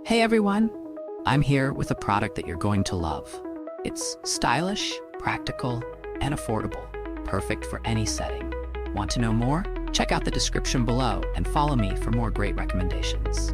Hey everyone! I'm here with a product that you're going to love. It's stylish, practical, and affordable, perfect for any setting. Want to know more? Check out the description below and follow me for more great recommendations.